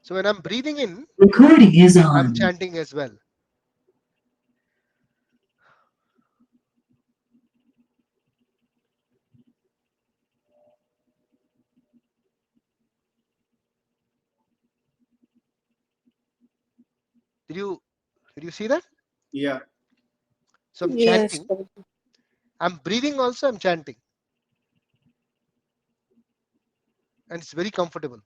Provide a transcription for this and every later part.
So when I'm breathing in, Recording is I'm on. chanting as well. Did you see that? Yeah. So I'm Yes, chanting. Prabhuji. I'm breathing also. I'm chanting, and it's very comfortable.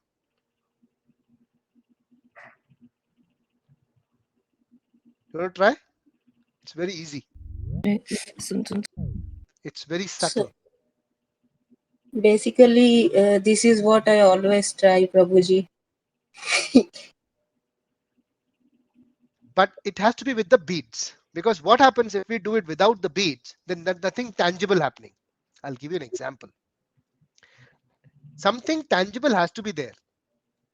You want to try? It's very easy. It's very So subtle. basically, this is what I always try, Prabhuji. But it has to be with the beats, because what happens if we do it without the beats? Then there's nothing tangible happening. I'll give you an example. Something tangible has to be there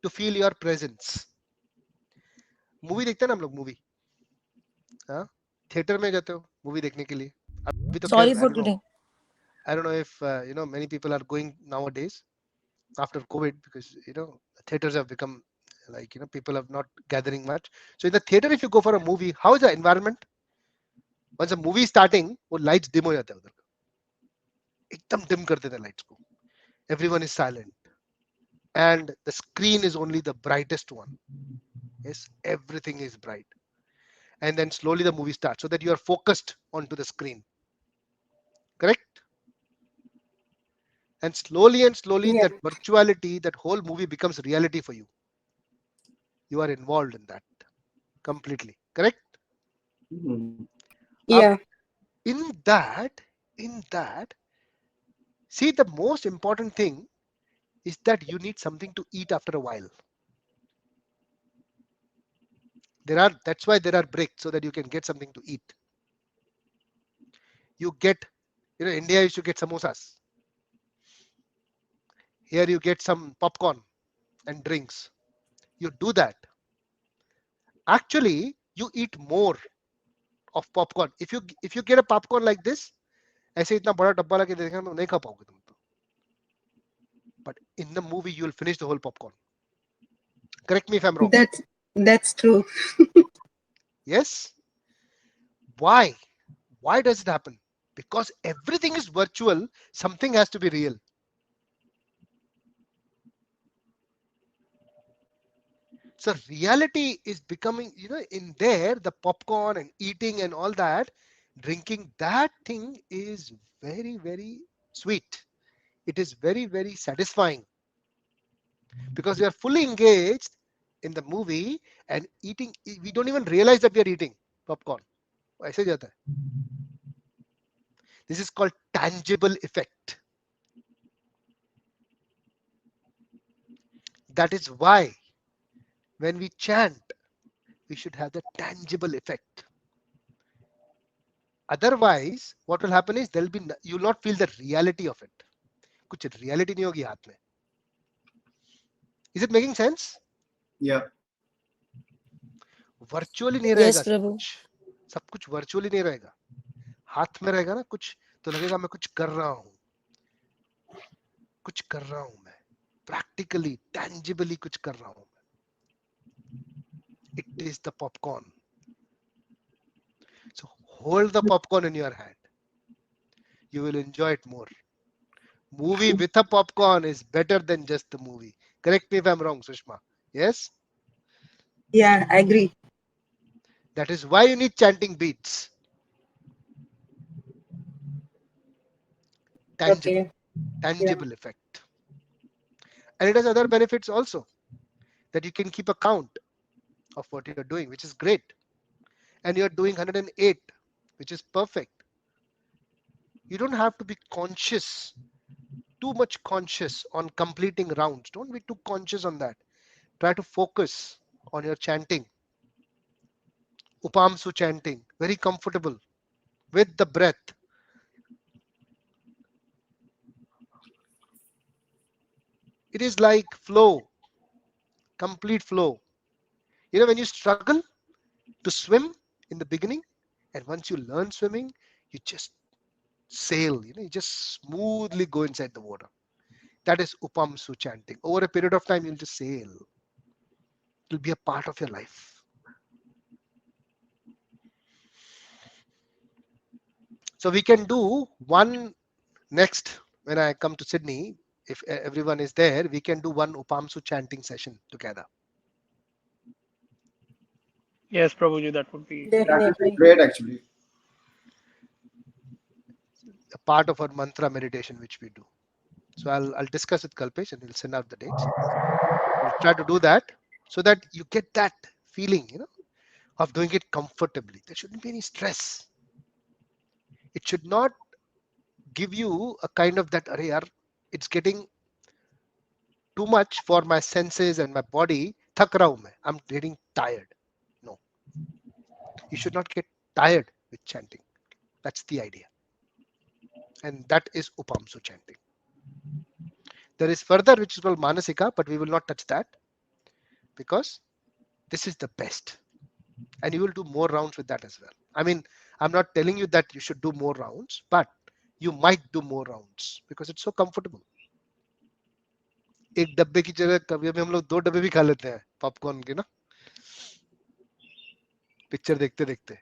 to feel your presence. Movie देखते हैं ना हम लोग movie, हाँ theatre में जाते हो movie देखने के लिए. अभी तो खैर Sorry for today. I don't know if many people are going nowadays after COVID, because theaters have become like people are not gathering much. So in the theater, if you go for a movie, how is the environment? Once a movie is starting, वो lights dim हो जाते हैं उधर, एकदम dim कर देते हैं lights को. Everyone is silent, and the screen is only the brightest one. Yes, everything is bright, and then slowly the movie starts, so that you are focused onto the screen. Correct? And slowly Yeah. that virtuality, that whole movie becomes reality for you. You are involved in that completely. Correct? Mhm. Yeah. In that, see, the most important thing is that you need something to eat after a while. That's why there are breaks, so that you can get something to eat. You get, India used to get samosas. Here you get some popcorn and drinks. You do that. Actually, you eat more of popcorn. If you get a popcorn like this, ऐसे इतना बड़ा डब्बा लगे देखना तो नहीं खा पाओगे तुम तो. But in the movie, you will finish the whole popcorn. Correct me if I'm wrong. That's true. Yes. Why? Why does it happen? Because everything is virtual. Something has to be real. So reality is becoming, in there, the popcorn and eating and all that, drinking, that thing is very, very sweet. It is very, very satisfying, because we are fully engaged in the movie and eating. We don't even realize that we are eating popcorn. ऐसे जाता है. This is called tangible effect. That is why when we chant, we should have the tangible effect. Otherwise, what will happen is you will not feel the reality of it. कुछ reality नहीं होगी हाथ में. Is it making sense? Yeah. Virtually नहीं Yes, रहेगा सब Prabhu. कुछ. सब कुछ virtually नहीं रहेगा. हाथ में रहेगा ना कुछ, तो लगेगा मैं कुछ कर रहा हूँ. कुछ कर रहा हूँ मैं. Practically, tangibly कुछ कर रहा हूँ. It is the popcorn. So hold the popcorn in your hand. You will enjoy it more. Movie with a popcorn is better than just the movie. Correct me if I'm wrong, Sushma. Yes? Yeah, I agree. That is why you need chanting beats. Tangible. Okay. Yeah. Tangible effect. And it has other benefits also. That you can keep a count of what you're doing, which is great. And you're doing 108, which is perfect. You don't have to be conscious, too much conscious on completing rounds. Don't be too conscious on that. Try to focus on your chanting. Upamsu chanting, very comfortable with the breath. It is like flow, complete flow. When you struggle to swim in the beginning, and once you learn swimming, you just sail, you just smoothly go inside the water. That is Upamsu chanting. Over a period of time, you'll just sail. It will be a part of your life. So we can do one next when I come to Sydney. If everyone is there, we can do one Upamsu chanting session together. Yes, Prabhuji, that would be That great. would be Definitely. great actually. A part of our mantra meditation which we do. So I'll discuss with Kalpesh and we'll send out the dates. We'll try to do that so that you get that feeling, of doing it comfortably. There shouldn't be any stress. It should not give you a kind of that, "Arey yaar, it's getting too much for my senses and my body. Thak raha hu main. I'm getting tired." No, you should not get tired with chanting. That's the idea. And that is Upamsu chanting. There is further which is called Manasika, but we will not touch that because this is the best. And you will do more rounds with that as well. I mean, I'm not telling you that you should do more rounds, but you might do more rounds because it's so comfortable. एक डब्बे की जगह कभी कभी हम लोग 2 डब्बे भी खा लेते हैं पॉपकॉर्न के ना, पिक्चर देखते देखते,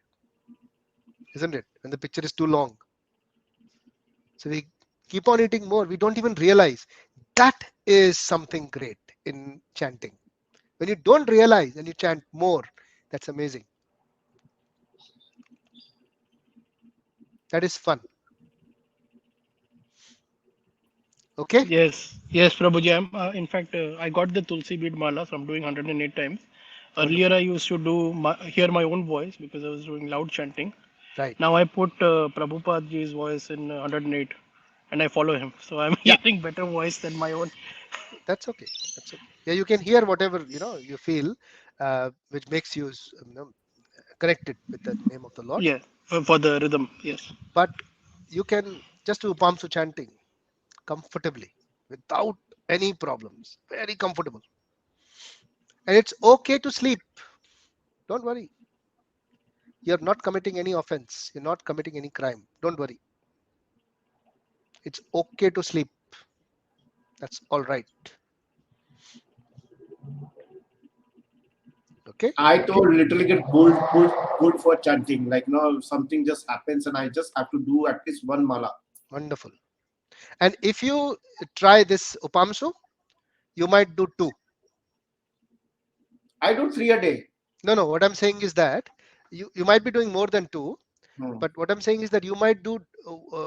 isn't it? When the picture is too long, so we keep on eating more. We don't even realize that is something great in chanting. When you don't realize and you chant more, that's amazing. That is fun. Okay. Yes, Prabhuji. In fact, I got the Tulsi bead mala from doing 108 times. Earlier, Wonderful. I used to hear my own voice because I was doing loud chanting. Right. Now I put Prabhupada ji's voice in 108 and I follow him. So I'm Yeah, hearing better voice than my own. that's okay. That's okay. Yeah, you can hear whatever you feel, which makes you connected with the name of the Lord. Yeah, for the rhythm. Yes. But you can just do Upamsu chanting comfortably without any problems. Very comfortable. And it's okay to sleep. Don't worry. You're not committing any offense. You're not committing any crime. Don't worry. It's okay to sleep. That's all right. Okay. I told literally get pulled for chanting. Like something just happens and I just have to do at least one mala. Wonderful. And if you try this Upamsu, you might do 2. I do 3 a day. No. What I'm saying is that you might be doing more than 2, Hmm. but what I'm saying is that you might do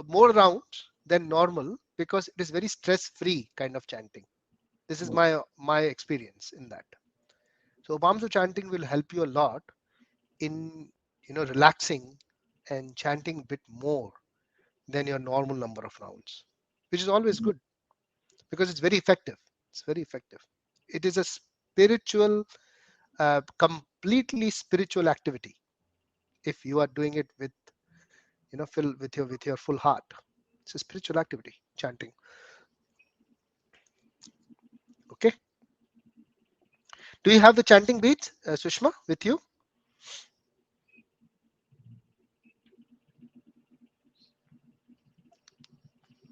more rounds than normal because it is very stress-free kind of chanting. This is my experience in that. So Upamsu chanting will help you a lot in relaxing and chanting a bit more than your normal number of rounds, which is always good because it's very effective. It's very effective. It is a spiritual, completely spiritual activity if you are doing it with fill with your full heart. It's a spiritual activity, chanting. Okay. Do you have the chanting beads, Sushma, with you?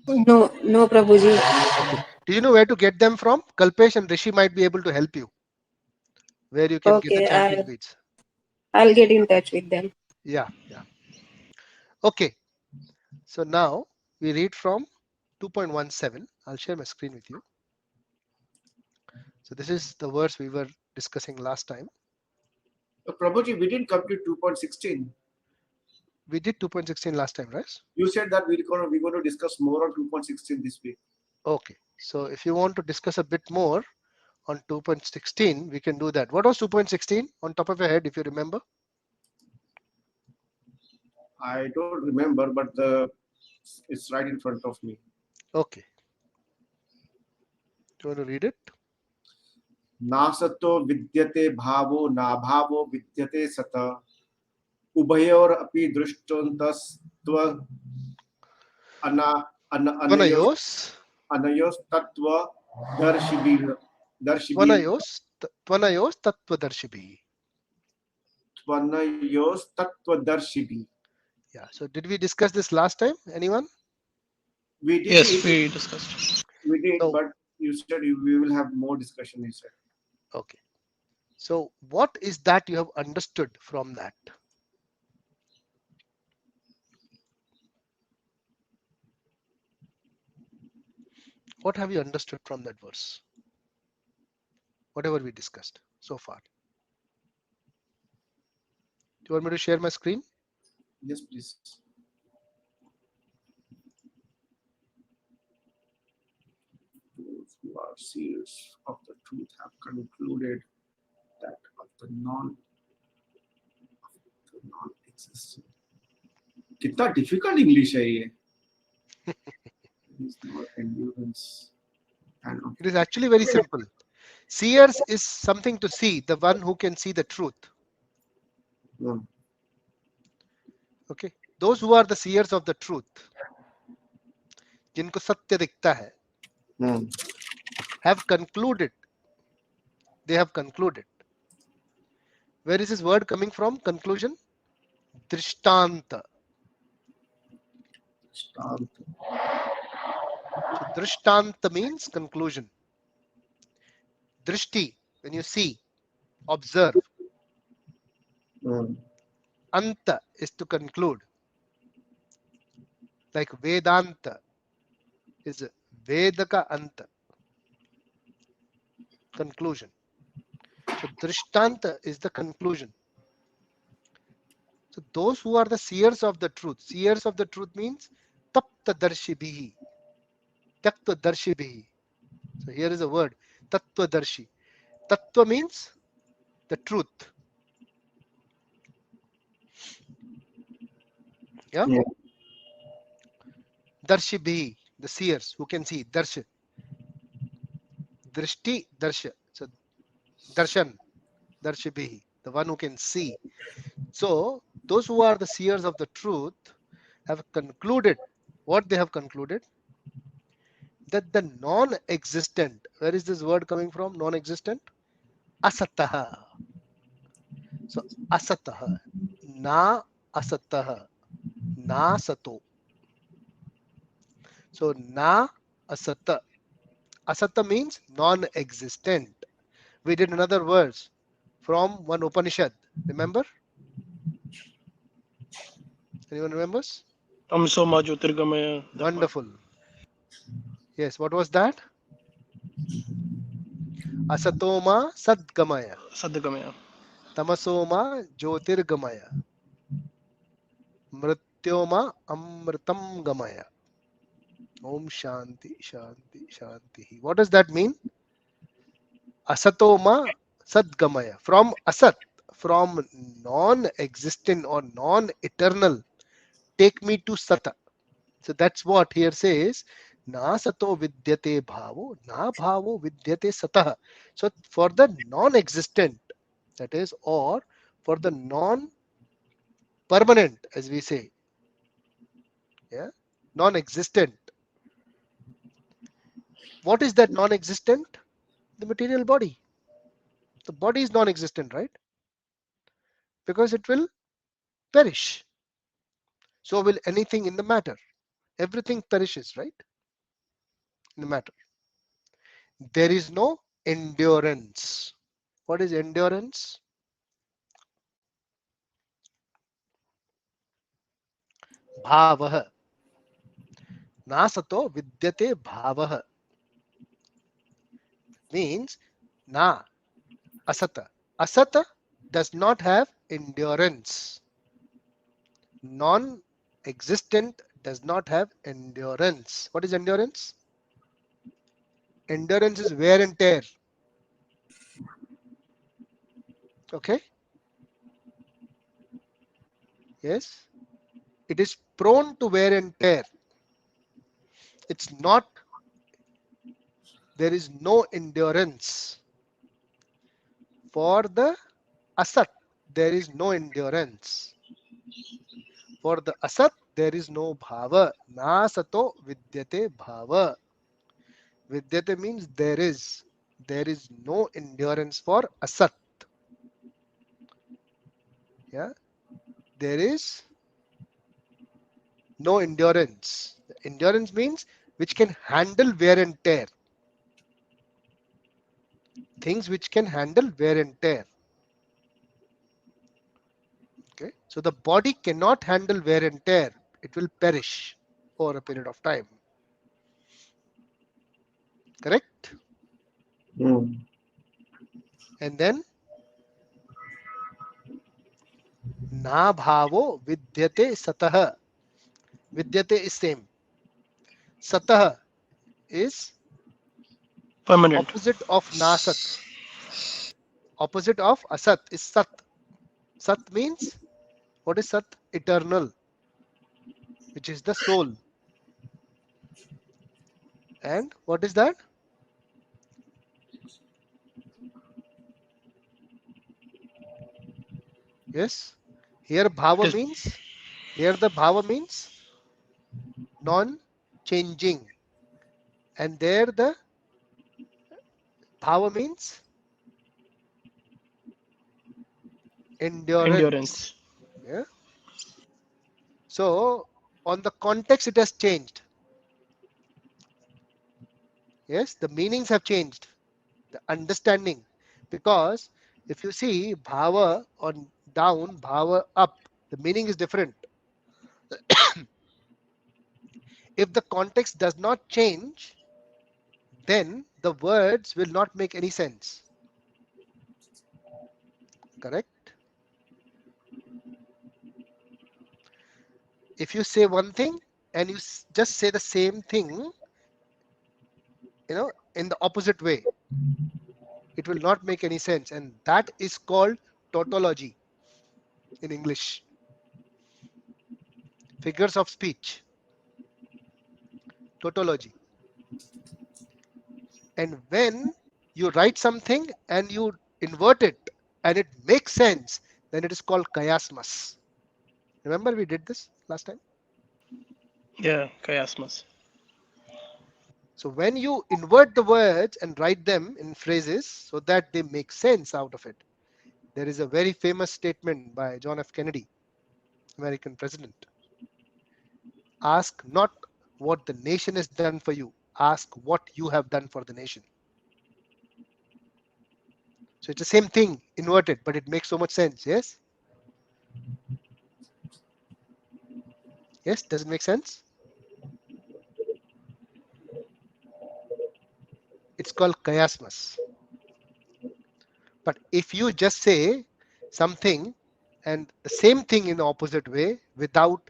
No, no, Prabhuji. Okay. Do you know where to get them from? Kalpesh and Rishi might be able to help you where you can get the Okay, chanting beads. I'll get in touch with them. Yeah, yeah. Okay. So now we read from 2.17. I'll share my screen with you. So this is the verse we were discussing last time. Prabhuji, we didn't complete 2.16. We did 2.16 last time, right? You said that we're going to discuss more on 2.16 this week. Okay. So if you want to discuss a bit more on 2.16, we can do that. What was 2.16 on top of your head, if you remember? I don't remember, but it's right in front of me. Okay. Do you want to read it? नासतो विद्यते भावो नाभावो विद्यते सत उभयोर अपि दृष्टोन्तस्त्व अना अन अनयोस् Tvanayos, अनयोस्तत्व दर्शिभिः दर्शिभिः Tvanayos Tattvadarshibhi. त्वनयोस्तत्वदर्शिभिः. Yeah. So did we discuss this last time? Anyone? We did, Yes, we discussed. we did, No. but you said we will have more discussion. You said. Okay. So what is that you have understood from that? What have you understood from that verse? Whatever we discussed so far. Do you want me to share my screen? Yes, please. Those who are seers of the truth have concluded that of the non-existent. कितना difficult English है ये. There is no endurance and It is actually very simple. Seers is something to see, the one who can see the truth. Okay. Those who are the seers of the truth, जिनको सत्य दिखता है, have concluded. They have concluded. Where is this word coming from? Conclusion? Drishtanta. So drishtanta means conclusion. Drishti, when you see, observe. Anta is to conclude. Like Vedanta is Vedaka Anta. Conclusion. So Drishtanta is the conclusion. So those who are the seers of the truth means Tapta Darshibhihi. Tattva Darshibhihi. So here is a word, Tattva Darshi. Tattva means the truth. Yeah? Darshibhihi, the seers who can see. Darsh. Drishti Darsha. So Darshan. Darshibhihi, the one who can see. So those who are the seers of the truth have concluded. What they have concluded? That the non-existent, where is this word coming from? Non-existent? Asataha. So asataha. Na asataha. Na sato. So na asata. Asata means non-existent. We did another verse from one Upanishad. Remember? Anyone remembers? Tamso ma Jyotirgamaya. Wonderful. Yes, what was that? Asatoma Sadgamaya. Sadgamaya. Tamasoma Jyotirgamaya. Mrityoma Amritam Gamaya. Om Shanti Shanti Shanti. What does that mean? Asatoma Sadgamaya. From Asat, from non-existent or non-eternal, take me to Sata. So that's what here says. Na sato vidyate bhavo, na bhavo vidyate satah. So for the non-existent, that is, or for the non-permanent, as we say, yeah, non-existent. What is that non-existent? The material body. The body is non-existent, right? Because it will perish. So will anything in the matter. Everything perishes, right? In the matter. There is no endurance. What is endurance? Bhavah. Nasato vidyate bhavah means na asata. Asata does not have endurance. Non-existent does not have endurance. What is endurance? Endurance is wear and tear. Okay? Yes? It is prone to wear and tear. It's not, there is no endurance. For the asat, there is no endurance. For the asat, there is no bhava. Na sato vidyate bhava. Vidyate means there is. There is no endurance for asat. Yeah, there is no endurance. Endurance means which can handle wear and tear. things which can handle wear and tear. Okay, so the body cannot handle wear and tear, it will perish over a period of time. Correct? Mm. And then na bhavo vidyate satah. Vidyate is same. Satah is Permanent. opposite of nasat. Opposite of asat is sat. Sat means, what is sat? Eternal, which is the soul. And what is that? Yes. Here It bhava is. means, here the bhava means non-changing. And there the bhava means endurance. Endurance. Yeah. So on the context it has changed. Yes, the meanings have changed. The understanding. Because if you see bhava on down, bhava up, the meaning is different. If the context does not change, then the words will not make any sense. Correct? If you say one thing and you just say the same thing, in the opposite way, it will not make any sense. And that is called tautology in English. Figures of speech, tautology. And when you write something and you invert it and it makes sense, then it is called chiasmus. Remember we did this last time? Yeah, chiasmus. So when you invert the words and write them in phrases so that they make sense out of it, there is a very famous statement by John F. Kennedy, American president. Ask not what the nation has done for you, ask what you have done for the nation. So it's the same thing inverted, but it makes so much sense. Yes? Yes? Does it make sense? It's called chiasmus. But if you just say something and the same thing in the opposite way without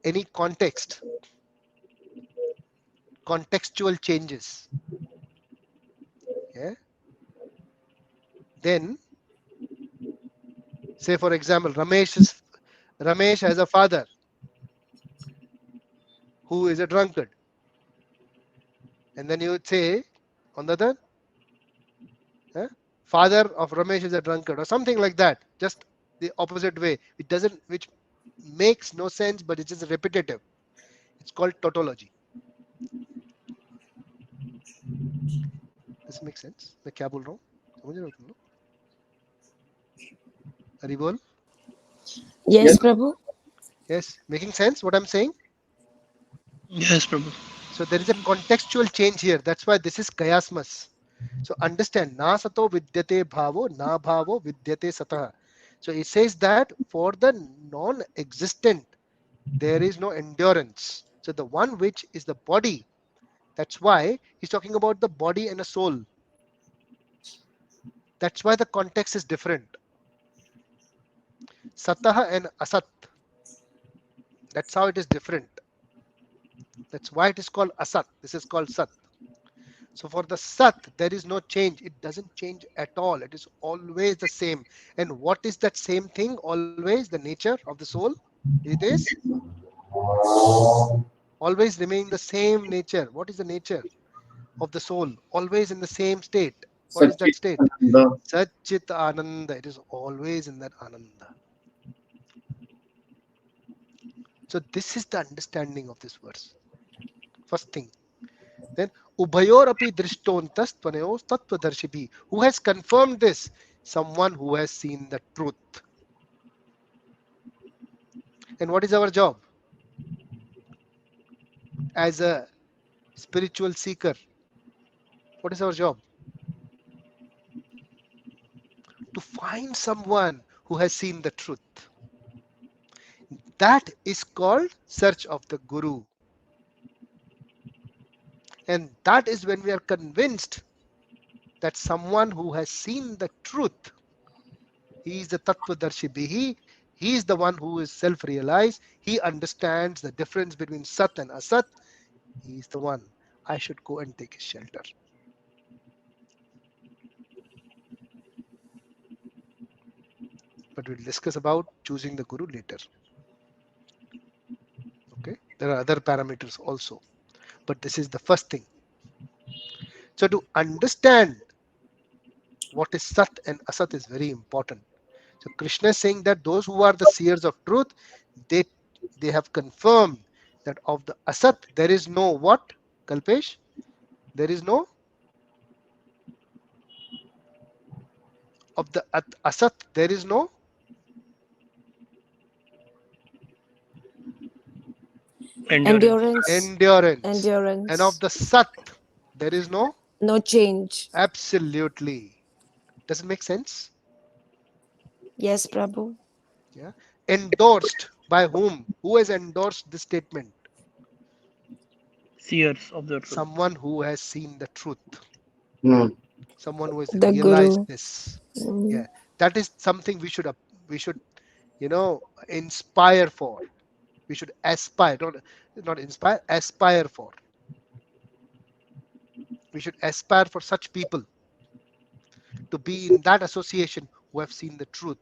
any context, contextual changes, yeah, then say for example, Ramesh has a father who is a drunkard, and then you would say on the other, yeah, father of Ramesh is a drunkard or something like that, just the opposite way. It doesn't, which makes no sense, but it is repetitive. It's called tautology. Does it make sense? मैं क्या बोल रहा हूँ समझ रहे हो तुम लोग हरी बोल Yes, Yes. Prabhu. yes making sense what I'm saying Yes, Prabhu. so there is a contextual change here that's why this is chiasmus so understand na sato vidyate bhavo na bhavo vidyate satah so it says that for the non-existent there is no endurance so the one which is the body that's why he's talking about the body and a soul that's why the context is different satah and asat that's how it is different that's why it is called asat this is called sat so for the sat there is no change it doesn't change at all it is always the same and what is that same thing always the nature of the soul it is always remaining the same nature what is the nature of the soul always in the same state what is that state Satchitananda. Satchit Ananda. It is always in that Ananda. So this is the understanding of this verse. First thing. Then Ubhayor api drishtontas tvanayos tattvadarshibhi. Who has confirmed this? Someone who has seen the truth. And what is our job? As a spiritual seeker. What is our job? to find someone who has seen the truth. That is called search of the Guru. And that is when we are convinced that someone who has seen the truth, he is the Tattvadarshi Bihi, he is the one who is self-realized, he understands the difference between Sat and Asat, he is the one I should go and take his shelter. But we'll discuss about choosing the Guru later. Okay, there are other parameters also, but this is the first thing. So to understand what is Sat and Asat is very important. So Krishna is saying that those who are the seers of truth, they have confirmed that of the Asat there is no what? Kalpesh? There is no of the Asat there is no Endurance. endurance. And of Endurance. the Sat there is no No change. absolutely. Does it make sense? Yes, Prabhu. Yeah. Endorsed by whom? Who has endorsed this statement? Seers of the truth. Someone who has seen the truth. Hmm. Someone who has The realized Guru. this. Mm. Yeah. That is something we should inspire for. We should aspire, not inspire, aspire for. We should aspire for such people to be in that association who have seen the truth,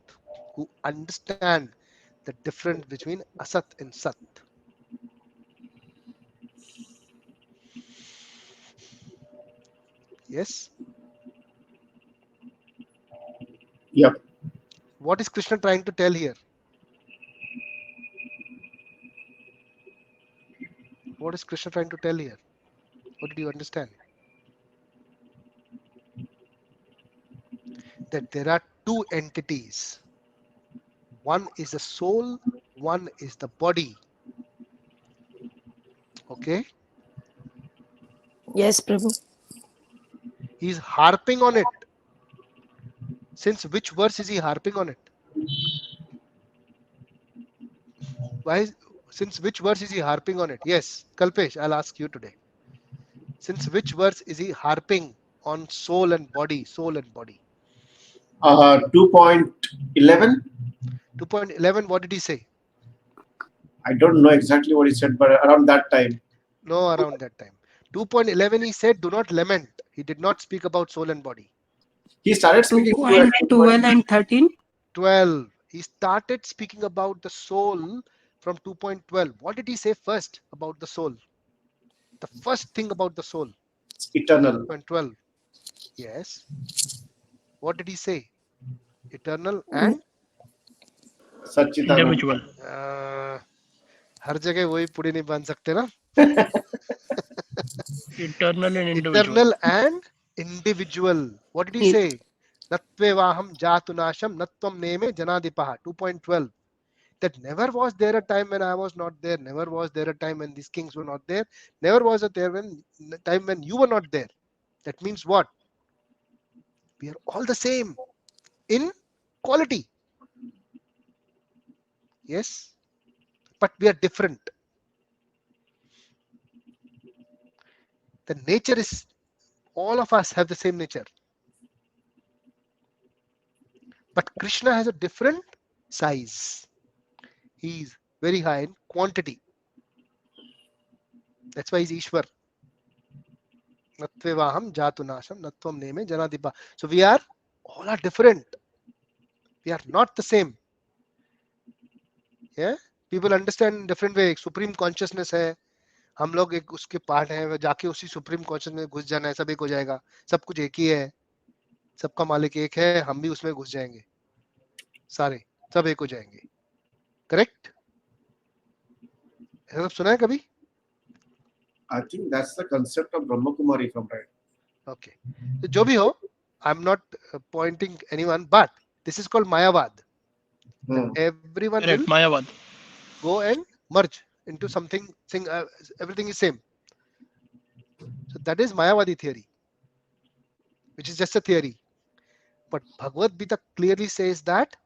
who understand the difference between Asat and Sat. Yes. Yep. What is Krishna trying to tell here? What is Krishna trying to tell here? What did you understand? That there are two entities. One is the soul, one is the body. Okay? Yes, Prabhu. He is harping on it. Since which verse is he harping on it? Since which verse is he harping on it? Yes, Kalpesh, I'll ask you today. Since which verse is he harping on soul and body? Soul and body. 2.11. 2.11, what did he say? I don't know exactly what he said, but around that time. No, around that time. 2.11, he said, do not lament. He did not speak about soul and body. He started speaking to it. 2.12 and 13. 12. He started speaking about the soul from 2.12. What did he say first about the soul? The first thing about the soul. Eternal. 2.12. Yes. What did he say? Eternal and Satchitananda. Individual. हर जगह वही पुड़ी नहीं बन सकते ना. Eternal and individual. Eternal and individual. What did he say? Natvevaham jatunasham natvam neme janadipaha. 2.12. That never was there a time when I was not there. Never was there a time when these kings were not there. Never was a time when you were not there. That means what? We are all the same in quality. Yes, but we are different. The nature is, all of us have the same nature. But Krishna has a different size. He is very high in quantity. That's why he's Ishwar. Natvevaham jatunasham natvam neme janadipa. So we are all are different. We are not the same. Yeah, people understand in different way. Supreme consciousness है, हम लोग एक उसके part हैं, जाके उसी supreme consciousness में घुस जाना है, सब एक हो जाएगा, सब कुछ एक ही है, सबका मालिक एक है, हम भी उसमें घुस जाएंगे, सारे सब एक हो जाएंगे. करेक्ट? सब सुना है कभी? I think that's the concept of Brahma Kumari, if I'm right. Okay. So जो भी हो, I'm not pointing anyone, but this is called Mayavad. Everyone Correct. will Mayavad. go and merge into something, everything is same. So that is Mayavadi theory, which is just a theory. But Bhagavad Gita clearly says that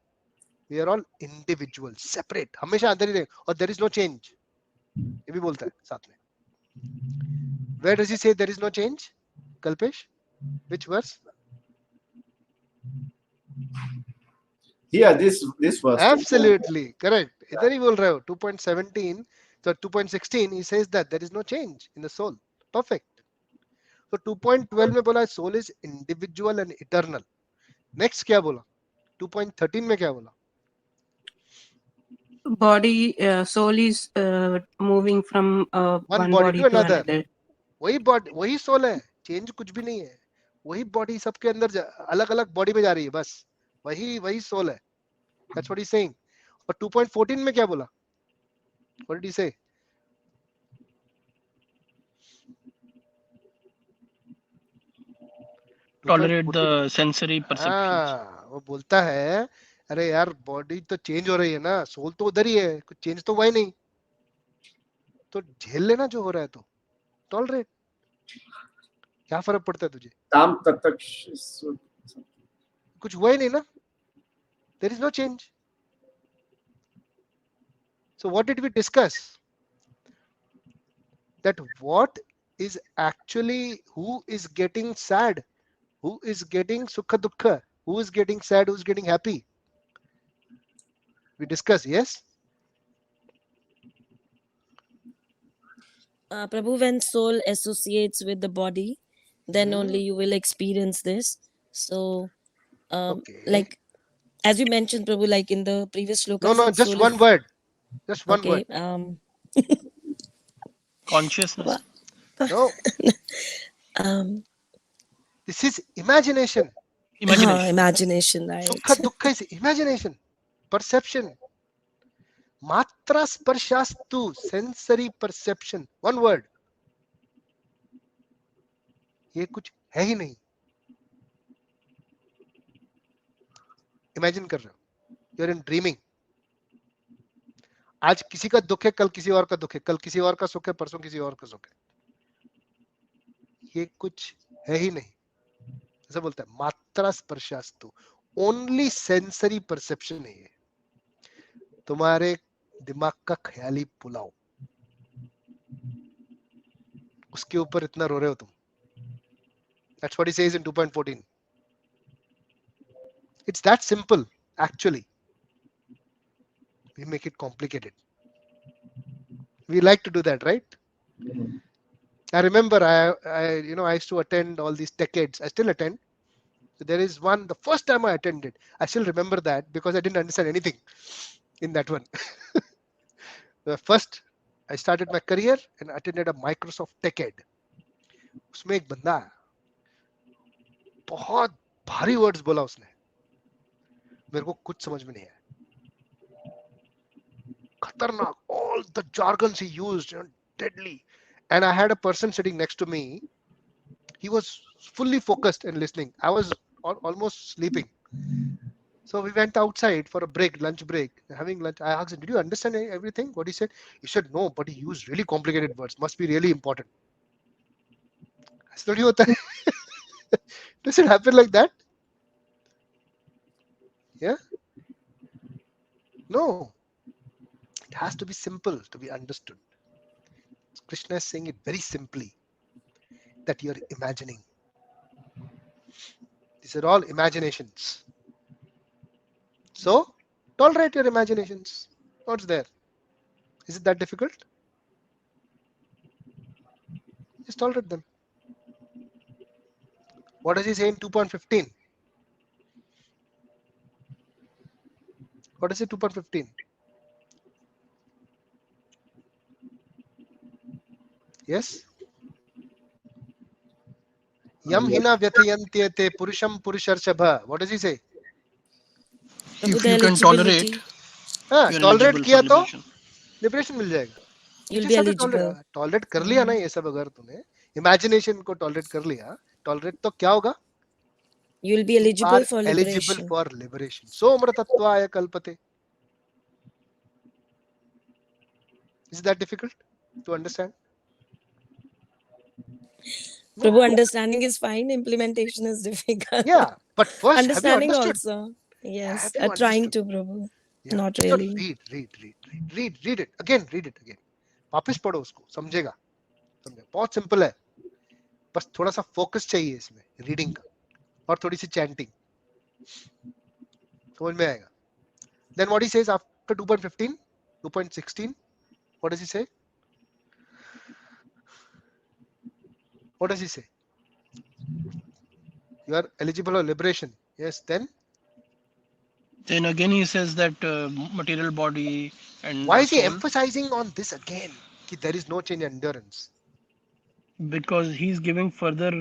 we are all individuals, separate. हमेशा अंदर ही रहे और there is no change. ये भी बोलता है साथ में. Where does he say there is no change? Kalpesh, which verse? Yeah, this verse. Absolutely correct. इधर ही बोल रहे हो. 2.17, so 2.16 he says that there is no change in the soul. Perfect. So 2.12 में बोला soul is individual and eternal. Next क्या बोला? 2.13 में क्या बोला? Body, soul is moving from one body to another. वही बॉडी वही सोल है. चेंज कुछ भी नहीं है. वही बॉडी सबके अंदर अलग अलग बॉडी में जा रही है बस. वही सोल है. That's what he's saying. और 2.14 में क्या बोला? What did he say? Tolerate the sensory perceptions. हाँ, वो बोलता है अरे यार बॉडी तो चेंज हो रही है ना, सोल तो उधर ही है, कुछ चेंज तो हुआ ही नहीं, तो झेल लेना जो हो रहा है, तो टॉलरेट. क्या फर्क पड़ता है तुझे? Tam tatak. कुछ हुआ ही नहीं ना. There is no change. So what did we discuss? That what is actually, who is getting sad, who is getting sukha dukkha, who is getting sad, who is getting happy? We discuss, yes? Prabhu, when soul associates with the body, then only you will experience this. So, Okay. like as you mentioned, Prabhu, like in the previous shlokas, No, that just soul one is- word. Just one Okay. word. Consciousness. No, this is imagination. Imagination. Imagination, right? Sukha dukkha is imagination, perception. Matra sparshastu, sensory perception. One word. ये कुछ है ही नहीं. Imagine कर रहे हो. You're in dreaming. आज किसी का दुख है, कल किसी और का दुख है, कल किसी और का सुख है, परसों किसी और का सुख है. ये कुछ है ही नहीं. ऐसा बोलता है मात्रा स्पर्शास्तु. ओनली सेंसरी परसेप्शन है ये. तुम्हारे दिमाग का ख्याली पुलाव, उसके ऊपर इतना रो रहे हो तुम. That's what he says in 2.14. It's that simple, actually. We make it complicated. We like to do that, right? I remember I used to attend all these decades. I still attend. So there is one, the first time I attended, I still remember that because I didn't understand anything in that one. The first, I started my career and attended a Microsoft decade. उसमें एक बंदा है, बहुत भारी words बोला उसने, मेरे को कुछ समझ में नहीं आया. खतरनाक, all the jargons he used, deadly. And I had a person sitting next to me. He was fully focused and listening. I was almost sleeping. So we went outside for a break, lunch break, having lunch. I asked him, "Did you understand everything?" What he said? He said, "No, but he used really complicated words. Must be really important." ऐसा थोड़ी होता है. Does it happen like that? Yeah? No. It has to be simple to be understood. Krishna is saying it very simply, that you're imagining. These are all imaginations. So, tolerate your imaginations. What's there? Is it that difficult? Just tolerate them. What does he say in 2.15? What is it 2.15? Yes? Yam hina vyathayantiyate purusham purusharshapha. What does he say? Prabhu, If the you can eligibility, tolerate, हाँ, you're tolerate eligible किया for तो liberation. Liberation मिल जाएगा. you'll जिस be हिसाब से eligible. Tolerate कर लिया ना ये सब, अगर तूने इमेजिनेशन को टॉलरेट कर लिया, टॉलरेट तो क्या होगा? You'll be You eligible are for eligible liberation. for liberation. So amrtattvaya kalpate. Is that difficult to understand? Prabhu, understanding is fine. Implementation is difficult. Yeah, But first, have you Understanding understood? also. Yes, Have you trying understood? to, Prabhu. Yeah. Not So really. read it again. Read it again. वापस पढ़ो उसको, समझेगा. समझे. बहुत simple है. बस थोड़ा सा फोकस चाहिए इसमें रीडिंग का और थोड़ी सी चैंटिंग. समझ में आएगा. Then what he says after 2.15, 2.16, what does he say? What does he say? You are eligible for liberation. Yes. Then again he says that material body and Why is he soul, emphasizing on this again? That there is no change in endurance. because he's giving further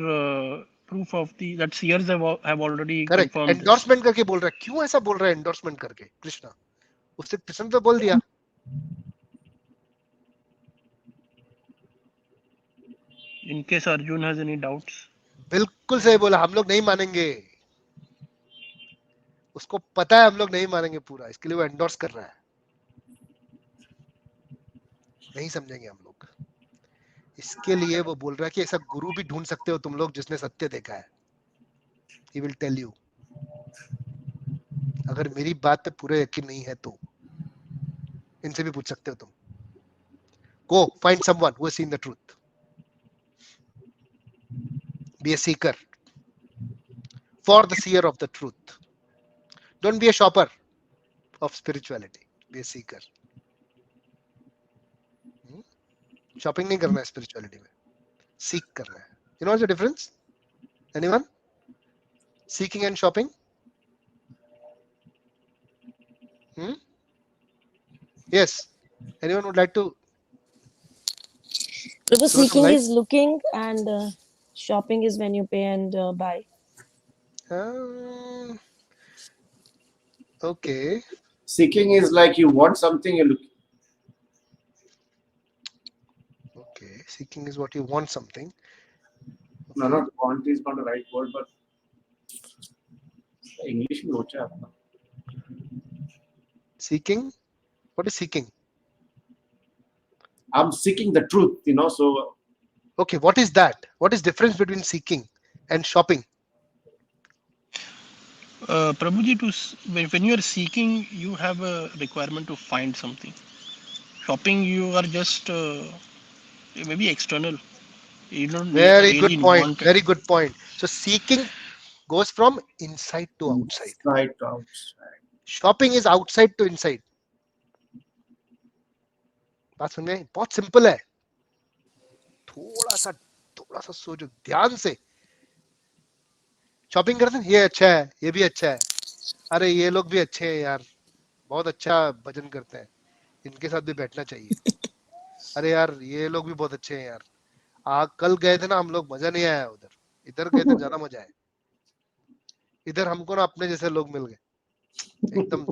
proof of the that seers have already Correct. confirmed this. Endorsement करके बोल रहा है. क्यों ऐसा बोल रहा है endorsement करके? कृष्णा. उससे कृष्ण तो बोल दिया. In case Arjun has any doubts. बिल्कुल सही बोला. हम लोग नहीं मानेंगे. उसको पता है हम लोग नहीं मानेंगे पूरा. इसके लिए वो एंडोर्स कर रहा है. नहीं समझेंगे हम लोग. इसके लिए वो बोल रहा है कि ऐसा गुरु भी ढूंढ सकते हो तुम लोग जिसने सत्य देखा है. He will tell you. अगर मेरी बात पे पूरा यकीन नहीं है तो इनसे भी पूछ सकते हो तुम. Go find someone who has seen the truth. Be a seeker for the seer of the truth. Don't be a shopper of spirituality. Be a seeker. Shopping नहीं करना है स्पिरिचुअलिटी में. सीक करना है. You know what's the difference? Anyone? Seeking and shopping? Yes. Anyone would like to Prabhu, throw some seeking light? is looking and shopping is when you pay and buy. Okay. Seeking is like you want something, you look. Okay. Seeking is what you want something. No, not want is not the right word, but English में होता है अपना. Seeking? What is seeking? I'm seeking the truth, so Okay. What is that? What is difference between seeking and shopping? Prabhuji, when you are seeking, you have a requirement to find something. Shopping, you are just maybe external. You don't Very really good point. want it. Very good point. So seeking goes from inside to outside. inside to outside. Shopping is outside to inside. बात समझ में आई? बहुत simple है. थोड़ा सा सोचो ध्यान से. शॉपिंग करते हैं. ये अच्छा है, ये भी अच्छा है. अरे ये लोग भी अच्छे हैं यार, बहुत अच्छा भजन करते हैं, इनके साथ भी बैठना चाहिए. अरे यार ये लोग भी बहुत अच्छे हैं यार. कल गए थे ना हम लोग, मजा नहीं आया उधर. इधर गए थे ज्यादा मजा आया. इधर हमको ना अपने जैसे लोग मिल गए, एकदम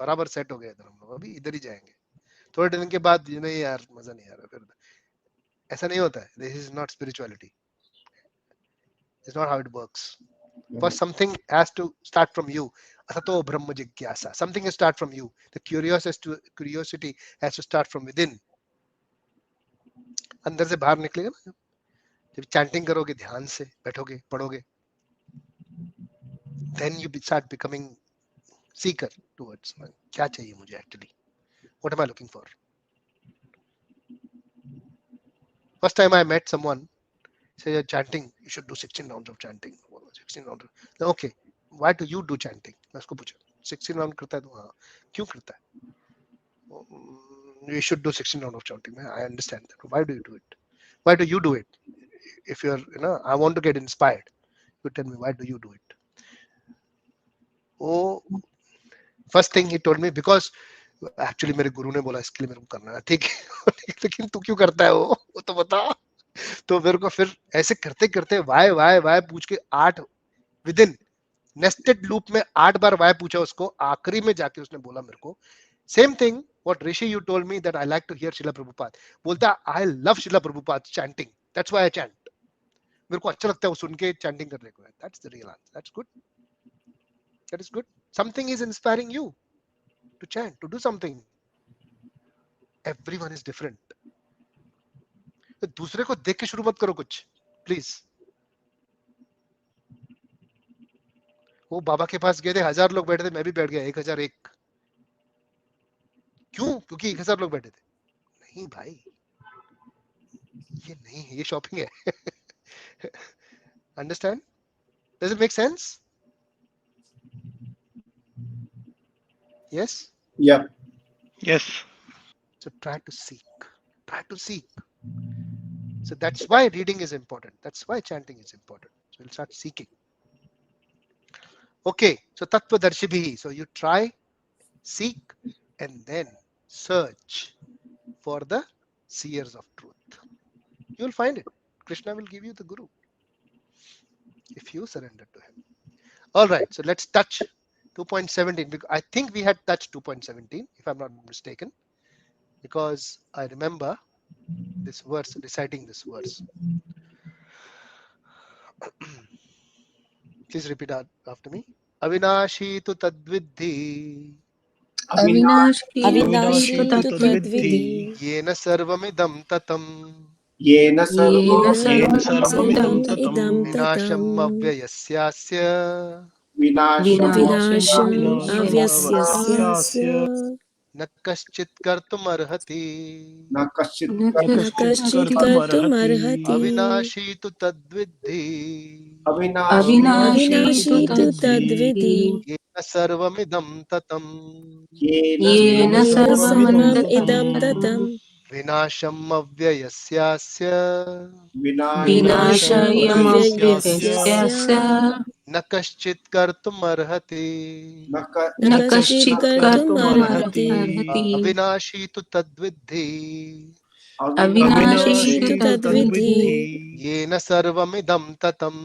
बराबर सेट हो गए. इधर हम लोग अभी इधर ही जाएंगे. थोड़े दिन के बाद नहीं यार मजा नहीं आ रहा. फिर ऐसा नहीं होता है. This is not spirituality. It's not how it works. First, something has to start from you. Asato Brahma Jigyasa. Something has to start from you. The curiosity has to start from within. अंदर से बाहर निकलेगा ना. जब chanting करोगे, ध्यान से बैठोगे, पढ़ोगे, then you start becoming seeker towards क्या चाहिए मुझे actually. What am I looking for? First time I met someone, say you're chanting, you should do 16 rounds of chanting. 16 rounds. Okay, why do you do chanting? मैं उसको पूछा, 16 round करता है तो हाँ, क्यों करता है? You should do 16 rounds of chanting. I understand that. Why do you do it? Why do you do it? If you're, I want to get inspired. You tell me, why do you do it? Oh, first thing he told me, because actually मेरे गुरु ने बोला इसके लिए मेरे को करना है. ठीक है, लेकिन तू क्यों करता है वो तो बता. तो मेरे को फिर ऐसे करते करते वाई पूछ के 8 विदिन नेस्टेड लूप में 8 बार वाई पूछा उसको. आखिरी में जाके उसने बोला मेरे को same thing what Rishi you told me that I like to hear Srila Prabhupada. बोलता I love Srila Prabhupada chanting. That's why I chant. मेरे को अच्छा लगता है वो सुन के chanting करने को. That's the real answer. That's good. That is good. Something is inspiring you to chant, to do something. Everyone is different. तो दूसरे को देख के शुरू मत करो कुछ, प्लीज. वो बाबा के पास गए थे, 1000 लोग बैठे थे, मैं भी बैठ गया 1001। क्यों? क्योंकि 1000 लोग बैठे थे। नहीं भाई, ये नहीं है, ये शॉपिंग है। Understand? Does it make sense? Yes? Yeah. Yes. So try to seek. Try to seek. So that's why reading is important. That's why chanting is important. So we'll start seeking. Okay, so Tattvadarshibhi. So you try, seek, and then search for the seers of truth. You will find it. Krishna will give you the Guru if you surrender to him. All right, so let's touch 2.17. Because I think we had touched 2.17, if I'm not mistaken, because I remember this verse, reciting this verse. Please repeat after me. Avinashi tu tadvidhi अविनाशी Avinashi तु tu Avinashito tadvidhi. तद्विद्धि tadvidhi yena sarvamidam tatam Yena येन sarvam Yen सर्वमिदं sarvamidam Sarvam ततं tatam. idam vinasham tatam avyayasya vinasham विनाशम् Vinasham Vinasham अव्ययस्य avasyasya. avyasyasya न कश्चित् कर्तुमर्हति na kashit न न न कश्चित् कश्चित् कश्चित् कर्तुमर्हति. कर्तुमर्हति अविनाशी तु तद्विद्धि avinashi अविनाशी तु अविनाशीतु तद्विद्धि तद्विधि येन सर्वमिदं ततम् yena येन येन येन सर्वमिदं सर्वम् सर्वमिदं ततं. इदं ततं ततं विनाशम् अव्ययस्यास्य vinasham विनाशम् विनाशमव्ययस्य अव्ययस्यास्य. विनाशयमव्ययस्य न कश्चित् कर्तुमर्हति na ka न न न कश्चित् कश्चित् कश्चित् कर्तुमर्हति कर्तुमर्हति. कर्तुमर्हति अविनाशी तु तद्विद्धि अविनाशी avinashi तु अविनाशी अविनाशीतु तु तद्विधि तद्विद्धि तद्विद्धि. येन सर्वमिदं ततम्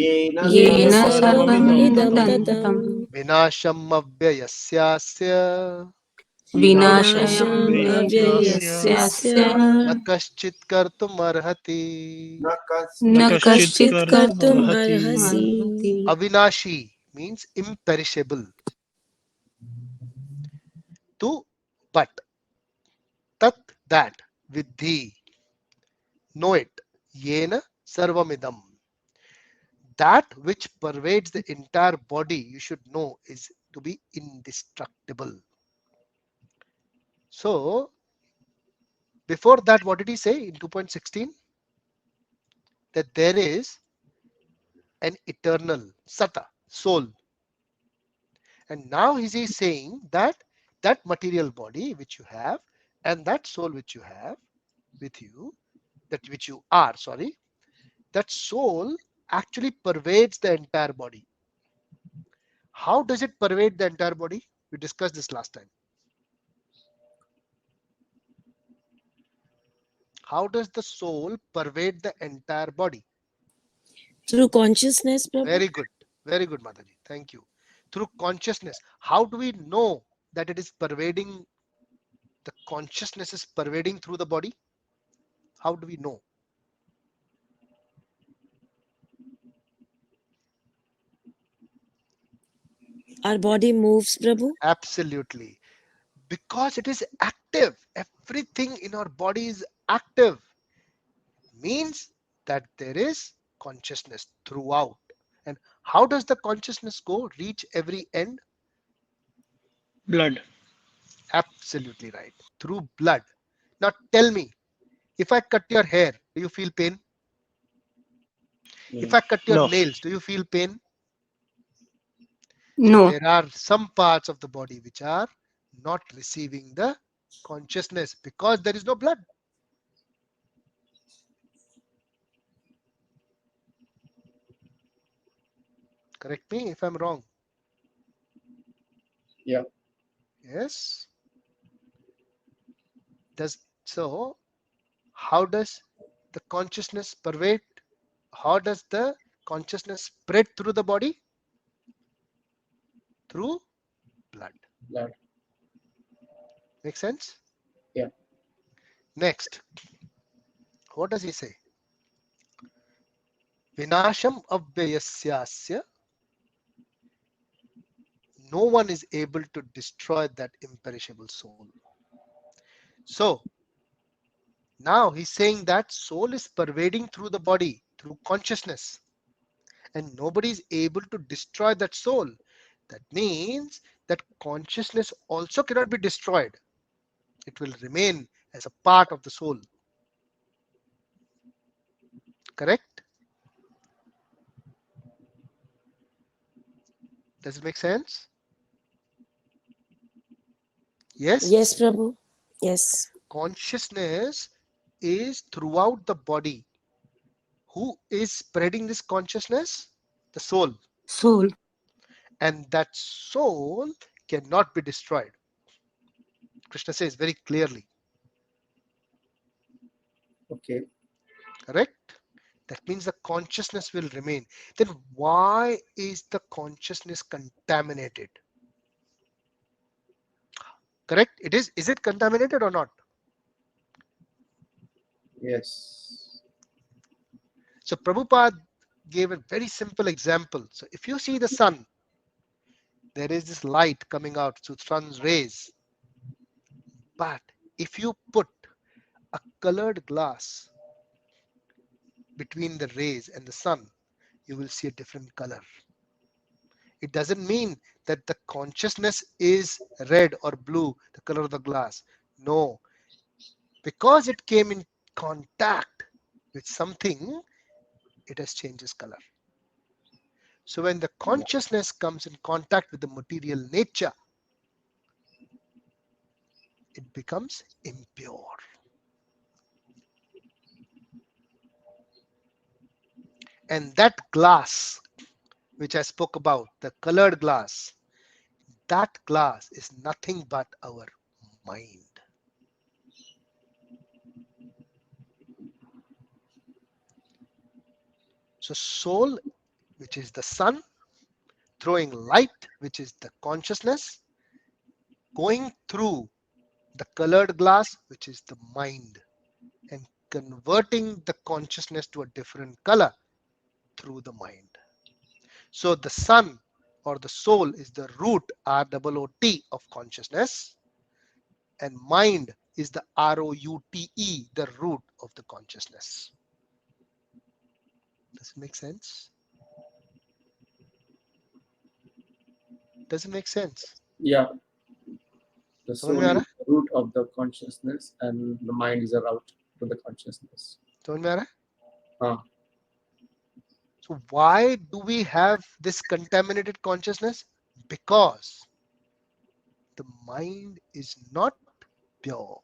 yena येन येन येन sarvam सर्वम् सर्वमिदं इदं ततं. सर्वमिदं ततं ततं विनाशम् अव्ययस्यास्य vinasham विनाशम् अव्ययस्यास्य. अव्ययस्यस्य विनाशयमव्ययस्य न कश्चित् कर्तुमर्हति na न न न कश्चित् kashit कश्चित् कश्चित् कर्तुम् कर्तुमर्हति. अर्हसि कर्तुमर्हति अविनाशी means imperishable. Tu but tat that vidhi know it yena sarvamidam, that which pervades the entire body you should know is to be indestructible. So before that, what did he say in 2.16? That there is an eternal sata soul, and now he is saying that that material body which you have and that soul which you have with you, that which you are, sorry, that soul actually pervades the entire body. How does it pervade the entire body? We discussed this last time. How does the soul pervade the entire body? through consciousness, Prabhu. Very good. Very good, Mataji. Thank you. Through consciousness. How do we know that it is pervading, the consciousness is pervading through the body? How do we know? Our body moves, Prabhu. Absolutely. Because it is active. Everything in our body is active. Means that there is consciousness throughout. And how does the consciousness go, reach every end? Blood. Absolutely right. Through blood. Now tell me, if I cut your hair, do you feel pain? If I cut your No. nails, do you feel pain? So No, there are some parts of the body which are not receiving the consciousness because there is no blood. Correct me if I'm wrong. yeah Yes. Does so? How does the consciousness pervade? How does the consciousness spread through the body? Through blood. blood Make sense? yeah Next, what does he say? Vinasham abhyayasyasya. No one is able to destroy that imperishable soul. So now he's saying that soul is pervading through the body, through consciousness. and nobody is able to destroy that soul. That means that consciousness also cannot be destroyed. It will remain as a part of the soul. Correct? Does it make sense? Yes? Yes, Prabhu. Yes. Consciousness is throughout the body. Who is spreading this consciousness? The soul. Soul. And that soul cannot be destroyed. Krishna says very clearly. Okay. Correct? That means the consciousness will remain. Then why is the consciousness contaminated? Correct? It is. Is it contaminated or not? Yes. So Prabhupada gave a very simple example. So if you see the sun, there is this light coming out through sun's rays. But if you put a colored glass between the rays and the sun, you will see a different color. It doesn't mean that the consciousness is red or blue, the color of the glass. No, because it came in contact with something, it has changed its color. So when the consciousness comes in contact with the material nature, it becomes impure. And that glass, which I spoke about, the colored glass, that glass is nothing but our mind. So soul, which is the sun, throwing light, which is the consciousness, going through the colored glass, which is the mind, and converting the consciousness to a different color through the mind. So the sun or the soul is the root, R-O-O-T, of consciousness, and mind is the R-O-U-T-E, the root of the consciousness. Does it make sense? Does it make sense? Yeah. The समझ soul में आ is रहा है? the root of the consciousness, and the mind is a route to the consciousness. समझ में आ रहा है? हाँ. So why do we have this contaminated consciousness? Because the mind is not pure.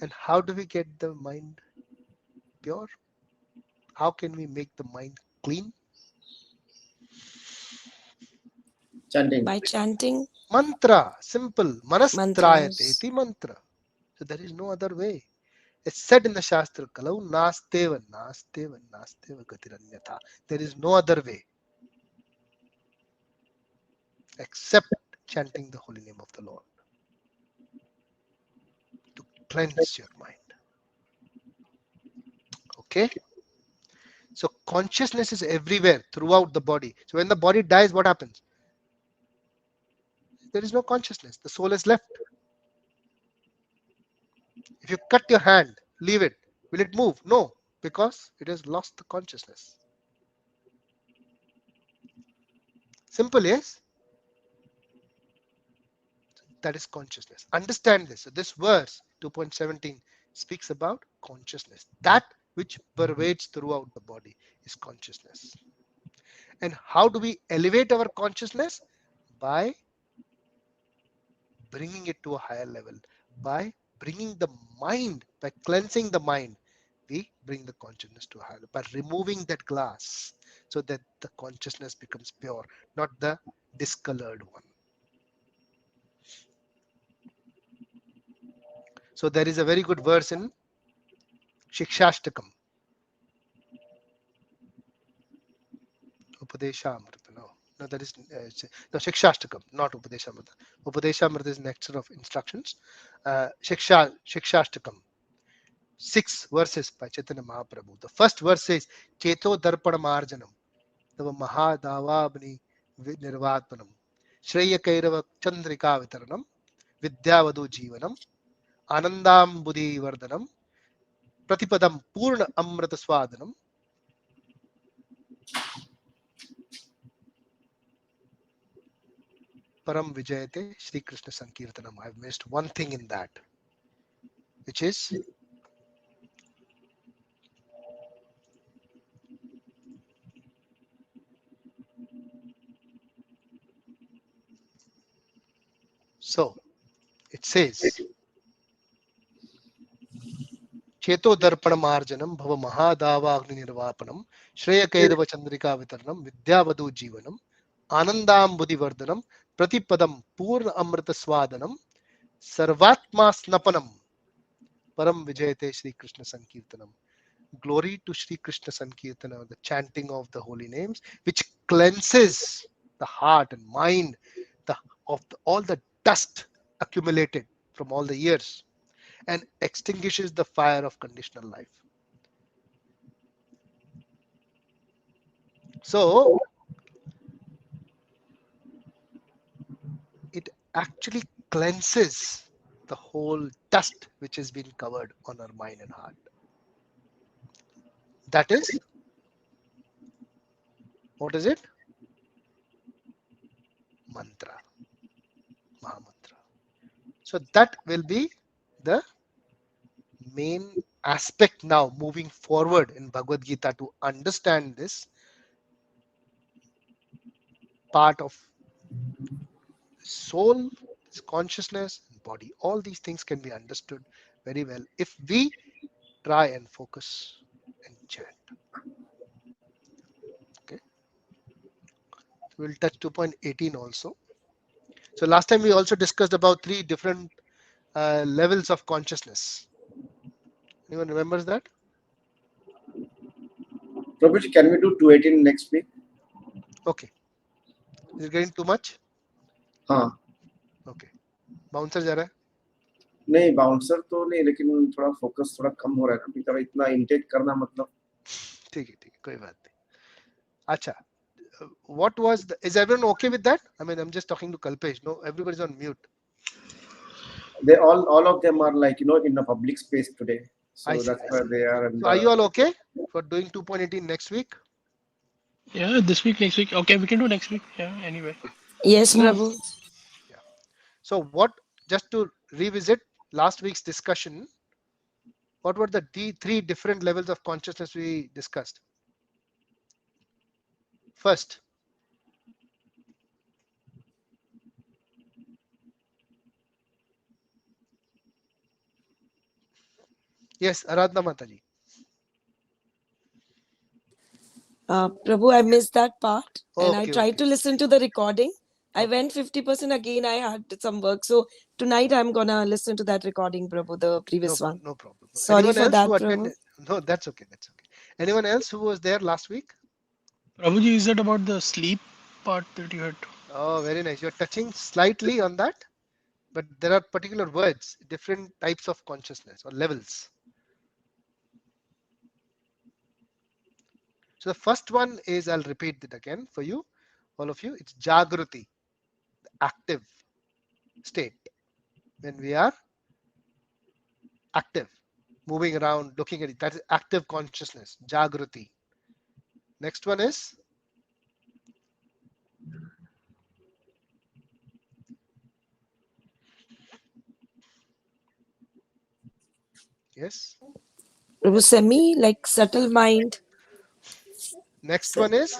And how do we get the mind pure? How can we make the mind clean? Chanting. By chanting Mantra, simple. Manastrayate mantras. iti mantra. So there is no other way. It's said in the Shastra, Kalau nasteva, nasteva, nasteva gatiranyatha. There is no other way except chanting the holy name of the Lord to cleanse your mind. Okay? So consciousness is everywhere throughout the body. So when the body dies, what happens? There is no consciousness. The soul is left. If you cut your hand, leave it. Will it move? No, because it has lost the consciousness. Simple, yes? That is consciousness. Understand this. So this verse 2.17 speaks about consciousness. That which pervades throughout the body is consciousness. And how do we elevate our consciousness? By bringing it to a higher level, by bringing the mind, by cleansing the mind, we bring the consciousness to a higher level, by removing that glass so that the consciousness becomes pure, not the discolored one. So there is a very good verse in Shikshashtakam. Upadeshamrita, no, that is no Shikshashtakam, not Upadeshamrita. Upadeshamrita is nectar of instructions. Shikshashtakam, 6 verses by Chaitanya Mahaprabhu. The first verse says, Cheto Darpana Marjanam, Tava Mahadavabni Nirvatmanam, Shreya Kairava Chandrika Vitaranam, Vidyavadu Jivanam, Anandam Buddhi Vardhanam, Pratipadam Purna Amrata Swadanam, Param Vijayate Shri Krishna Sankirtanam. I've missed one thing in that, which is so it says Cheto Darpana Marjanam Bhava Mahadava Agni Nirvapanam Shreya Kaidava Chandrika Vitaranam Vidyavadu Jivanam Anandam Buddhivardhanam Pratipadam Purna Amrita Swadanam Sarvatma Snapanam Param Vijayate Shri Krishna Sankirtanam. Glory to Shri Krishna Sankirtana, the chanting of the holy names, which cleanses the heart and mind all the dust accumulated from all the years and extinguishes the fire of conditional life. So it actually cleanses the whole dust which has been covered on our mind and heart. That is, what is it? Mantra, Mahamantra. So that will be the main aspect now moving forward in Bhagavad Gita to understand this part of soul, consciousness, body. All these things can be understood very well if we try and focus and chant. Okay, so we'll touch 2.18 also. So last time we also discussed about 3 different levels of consciousness. Anyone remembers that? Prabhuji, can we do 218 next week? Okay. Is it getting too much? हाँ. Okay. Bouncer जा रहा है? नहीं, bouncer तो नहीं, लेकिन थोड़ा focus थोड़ा कम हो रहा है ना, बिकॉज़ इतना इनटेक करना मतलब. ठीक है, कोई बात नहीं. अच्छा. What was is everyone okay with that? I mean, I'm just talking to Kalpesh. No, everybody's on mute. They all of them are like, in a public space today. So that's where they are. And so are you all okay for doing 2.18 next week? Yeah, this week, next week. Okay, we can do next week. Yeah, anyway. Yes, Prabhu. Yeah. So what, just to revisit last week's discussion, what were the 3 different levels of consciousness we discussed? First, yes, Aradhana Mataji. Prabhu, I missed that part and I Okay, tried okay. to listen to the recording. I Okay. went 50% again. I had some work. So tonight I'm going to listen to that recording, Prabhu, the previous one. No problem. Sorry Anyone for else that, who Prabhu. attended? No, that's okay. That's okay. Anyone else who was there last week? Prabhuji, is that about the sleep part that you had? Oh, very nice. You're touching slightly on that, but there are particular words, different types of consciousness or levels. So the first one is, I'll repeat it again for you, all of you. It's Jagruti, active state. When we are active, moving around, looking at it, that is active consciousness, Jagruti. Next one is yes. Prabhu, semi, like subtle mind. Next one is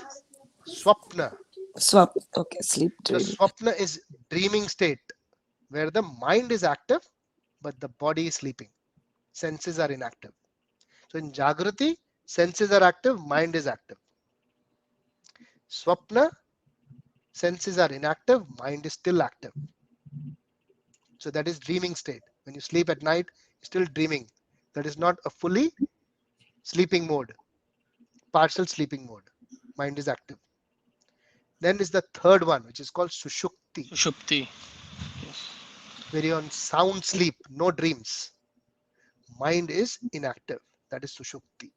Swapna. Swap. Okay, sleep So dream. Swapna is dreaming state where the mind is active, but the body is sleeping. Senses are inactive. So in Jagruti, senses are active, mind is active. Swapna, senses are inactive, mind is still active. So that is dreaming state. When you sleep at night, you're still dreaming. That is not a fully sleeping mode, partial sleeping mode. Mind is active. Then is the third one, which is called Sushukti, Sushupti. Yes. where you're on sound sleep, no dreams. Mind is inactive. That is Sushukti.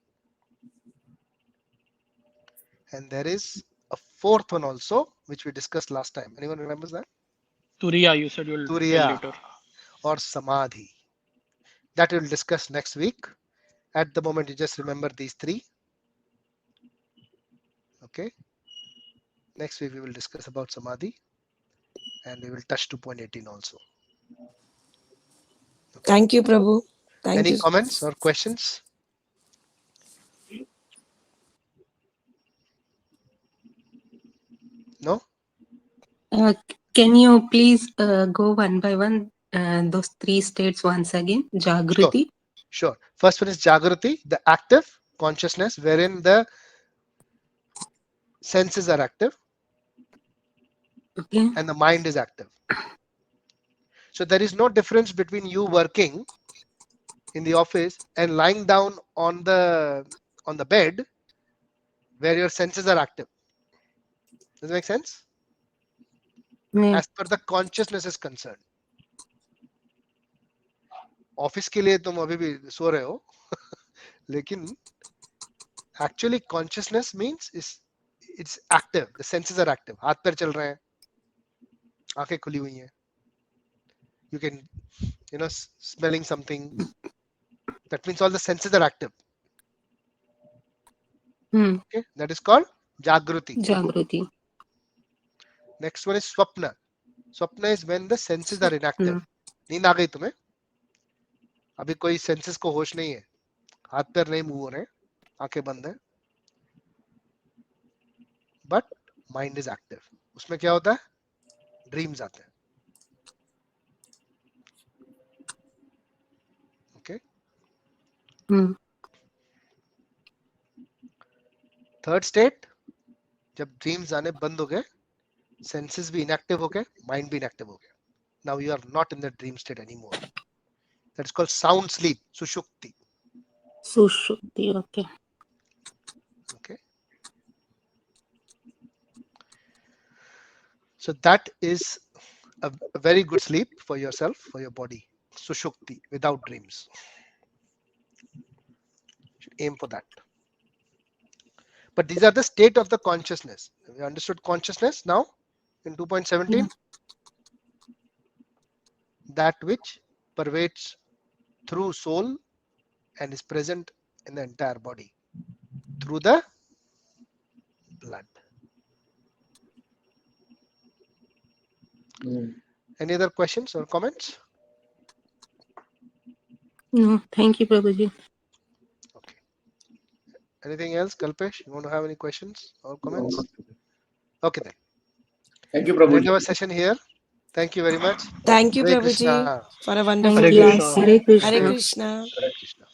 And there is a fourth one also, which we discussed last time. Anyone remembers that? Turiya, you said you'll tell Turiya later. or Samadhi. That we'll discuss next week. At the moment, you just remember these 3. Okay. Next week, we will discuss about Samadhi. and we will touch 2.18 also. Thank you, Prabhu. Thank Any you. comments or questions? No? Can you please go one by one those three states once again? Jagruti. Sure. First one is Jagrati, the active consciousness, wherein the senses are active Okay. and the mind is active. So there is no difference between you working in the office and lying down on the bed where your senses are active. Does that make sense? Yeah. As per the consciousness is concerned. Office के लिए तुम अभी भी सो रहे हो लेकिन actually consciousness means is it's active, the senses are active. हाथ पैर चल रहे हैं, आंखें खुली हुई हैं, you can smelling something, that means all the senses are active. Okay, that is called Jagruti. Jagruti. Next one is Swapna. Swapna is when the senses are inactive. नींद आ गई तुम्हें, अभी कोई सेंसेस को होश नहीं है, हाथ पैर नहीं मूव हो रहे, आंखें बंद है, बट माइंड इज एक्टिव. उसमें क्या होता है? ड्रीम्स आते हैं. ओके. थर्ड स्टेट, जब ड्रीम्स आने बंद हो गए, सेंसेस भी इनएक्टिव हो गए, माइंड भी इनएक्टिव हो गया. Now you are not in the dream state anymore. That is called sound sleep, सुषुप्ति. Sushupti. Okay. Okay. So that is a very good sleep for yourself, for your body. Sushukti, without dreams. Should aim for that. But these are the state of the consciousness. We understood consciousness now in 2.17. Yeah. That which pervades through soul and is present in the entire body through the blood. Any other questions or comments? No, thank you, Prabhuji. Okay. Anything else, Kalpesh? You want to have any questions or comments? Okay then. Thank you, We'll Prabhu. end our session here. Thank you very much. Thank you, Hare Prabhuji, Krishna. for a wonderful Thank Hare you. class. Krishna. Hare Krishna. Hare Krishna. Hare Krishna.